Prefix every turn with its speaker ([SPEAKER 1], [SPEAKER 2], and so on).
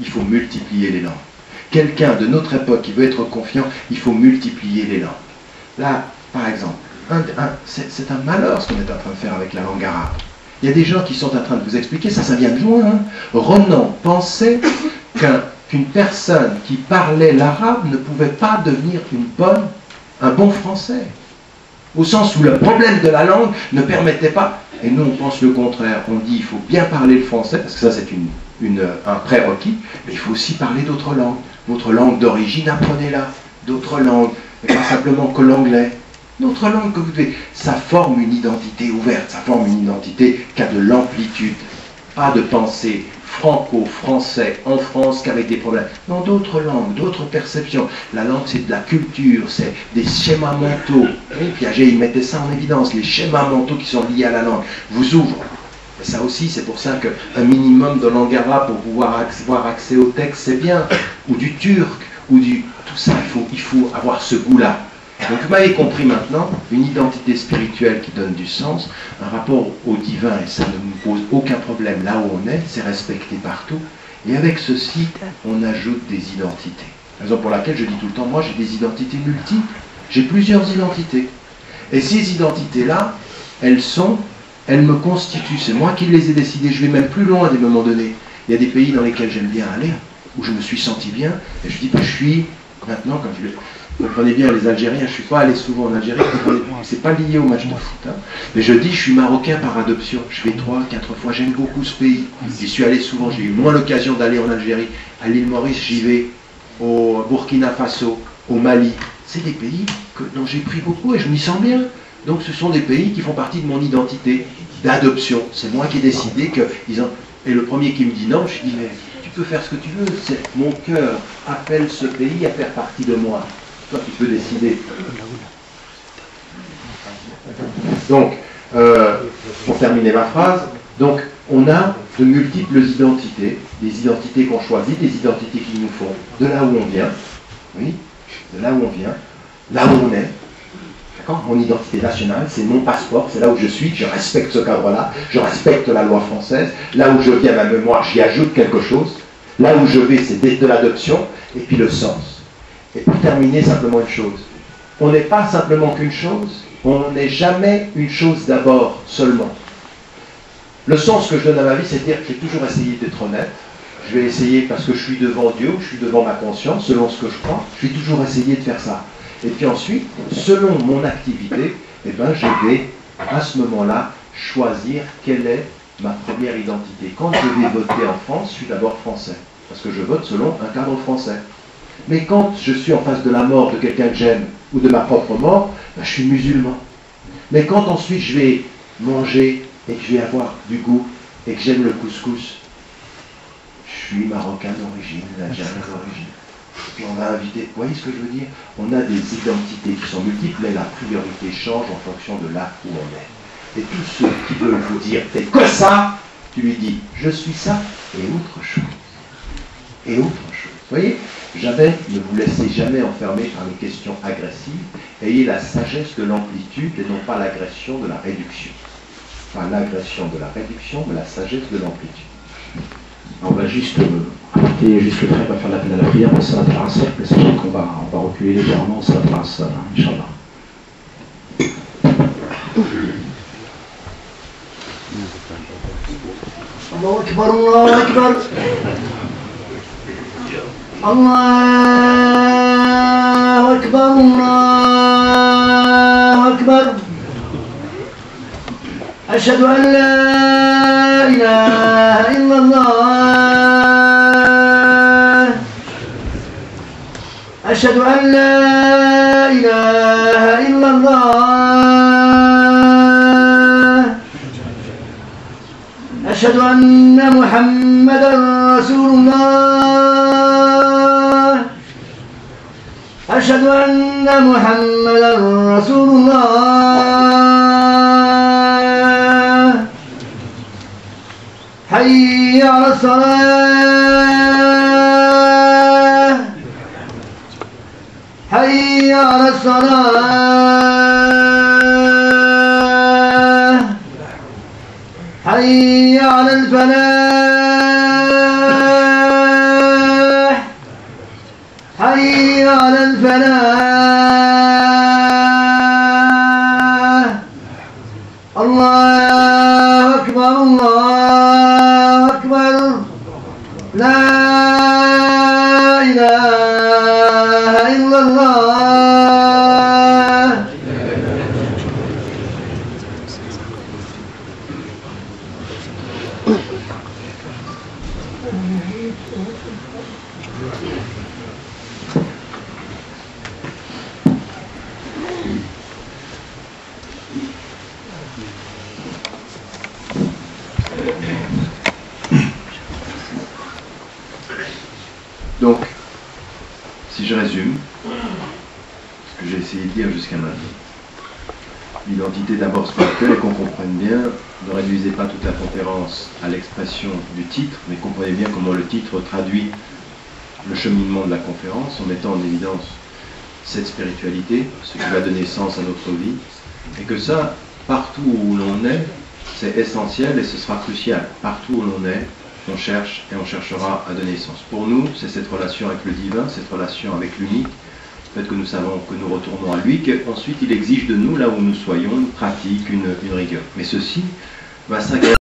[SPEAKER 1] il faut multiplier les langues. Quelqu'un de notre époque qui veut être confiant, il faut multiplier les langues. Là, par exemple, c'est un malheur ce qu'on est en train de faire avec la langue arabe. Il y a des gens qui sont en train de vous expliquer, ça vient de loin. Hein. Renan pensait qu'une personne qui parlait l'arabe ne pouvait pas devenir un bon français. Au sens où le problème de la langue ne permettait pas, et nous on pense le contraire, on dit il faut bien parler le français, parce que ça c'est un prérequis, mais il faut aussi parler d'autres langues. Votre langue d'origine, apprenez-la. D'autres langues, et pas simplement que l'anglais. D'autres langues que vous devez. Ça forme une identité ouverte, ça forme une identité qui a de l'amplitude. Pas de pensée franco-français en France qu'avec des problèmes. Non, d'autres langues, d'autres perceptions. La langue, c'est de la culture, c'est des schémas mentaux. Et Piaget, il mettait ça en évidence, les schémas mentaux qui sont liés à la langue vous ouvrent. Et ça aussi, c'est pour ça qu'un minimum de langue arabe pour pouvoir avoir accès au texte, c'est bien. Ou du turc, ou du... Tout ça, il faut avoir ce goût-là. Donc vous m'avez compris maintenant, une identité spirituelle qui donne du sens, un rapport au divin, et ça ne nous pose aucun problème là où on est, c'est respecté partout. Et avec ceci, on ajoute des identités. Raison pour laquelle je dis tout le temps, moi j'ai des identités multiples, j'ai plusieurs identités. Et ces identités-là, elles me constituent, c'est moi qui les ai décidées, je vais même plus loin à des moments donnés. Il y a des pays dans lesquels j'aime bien aller, où je me suis senti bien, et je dis que je suis, maintenant, quand je vous comprenez bien les Algériens, je ne suis pas allé souvent en Algérie, c'est pas lié au match de foot, hein. Mais je dis je suis marocain par adoption, je vais 3, 4 fois, j'aime beaucoup ce pays, j'y suis allé souvent, j'ai eu moins l'occasion d'aller en Algérie, à l'île Maurice j'y vais, au Burkina Faso, au Mali, c'est des pays dont j'ai pris beaucoup et je m'y sens bien. Donc ce sont des pays qui font partie de mon identité d'adoption, c'est moi qui ai décidé qu'ils ont... Et le premier qui me dit non, je dis mais tu peux faire ce que tu veux, mon cœur appelle ce pays à faire partie de moi. Toi, tu peux décider. Donc, pour terminer ma phrase, donc on a de multiples identités, des identités qu'on choisit, des identités qui nous font de là où on vient, oui, de là où on vient, là où on est. D'accord ? Mon identité nationale, c'est mon passeport, c'est là où je suis, je respecte ce cadre-là, je respecte la loi française, là où je viens, ma mémoire, j'y ajoute quelque chose, là où je vais, c'est de l'adoption, et puis le sens. Et pour terminer, simplement une chose. On n'est pas simplement qu'une chose, on n'est jamais une chose d'abord seulement. Le sens que je donne à ma vie, c'est de dire que j'ai toujours essayé d'être honnête. Je vais essayer parce que je suis devant Dieu, je suis devant ma conscience, selon ce que je crois. Je vais toujours essayer de faire ça. Et puis ensuite, selon mon activité, eh ben, je vais à ce moment-là choisir quelle est ma première identité. Quand je vais voter en France, je suis d'abord français. Parce que je vote selon un cadre français. Mais quand je suis en face de la mort de quelqu'un que j'aime ou de ma propre mort, ben, je suis musulman. Mais quand ensuite je vais manger et que je vais avoir du goût et que j'aime le couscous, je suis marocain d'origine, algérien d'origine. Et puis on va inviter, vous voyez ce que je veux dire? On a des identités qui sont multiples, mais la priorité change en fonction de là où on est. Et tous ceux qui veulent vous dire t'es que ça, tu lui dis je suis ça et autre chose. Et autre chose. Vous voyez? Jamais, ne vous laissez jamais enfermer par les questions agressives. Ayez la sagesse de l'amplitude et non pas l'agression de la réduction. Pas l'agression de la réduction, mais la sagesse de l'amplitude.
[SPEAKER 2] On va juste arrêter juste le frère va faire l'appel à la prière pour Salat al-Asr, mais sachez qu'on va reculer légèrement au Salat al-Asr, Inch'Allah.
[SPEAKER 3] Allahu Akbar, Allahu Akbar. Allahu Akbar, Allahu Akbar. Ashhadu an la ilaha illallah. Ashhadu an la ilaha illallah. Ashhadu anna Muhammadan Rasulullah. أشهد أن محمدا رسول الله. حي على الصلاة. حي على الصلاة. حي على الفلاح. الله أكبر الله أكبر لا إله إلا الله.
[SPEAKER 1] Donc, si je résume ce que j'ai essayé de dire jusqu'à maintenant, l'identité d'abord spirituelle, et qu'on comprenne bien, ne réduisez pas toute la conférence à l'expression du titre, mais comprenez bien comment le titre traduit le cheminement de la conférence, en mettant en évidence cette spiritualité, ce qui va donner sens à notre vie, et que ça, partout où l'on est, c'est essentiel et ce sera crucial. Partout où l'on est, on cherche et on cherchera à donner sens. Pour nous, c'est cette relation avec le divin, cette relation avec l'unique, le fait que nous savons que nous retournons à lui, qu'ensuite il exige de nous, là où nous soyons, une pratique, une rigueur. Mais ceci va s'aggraver.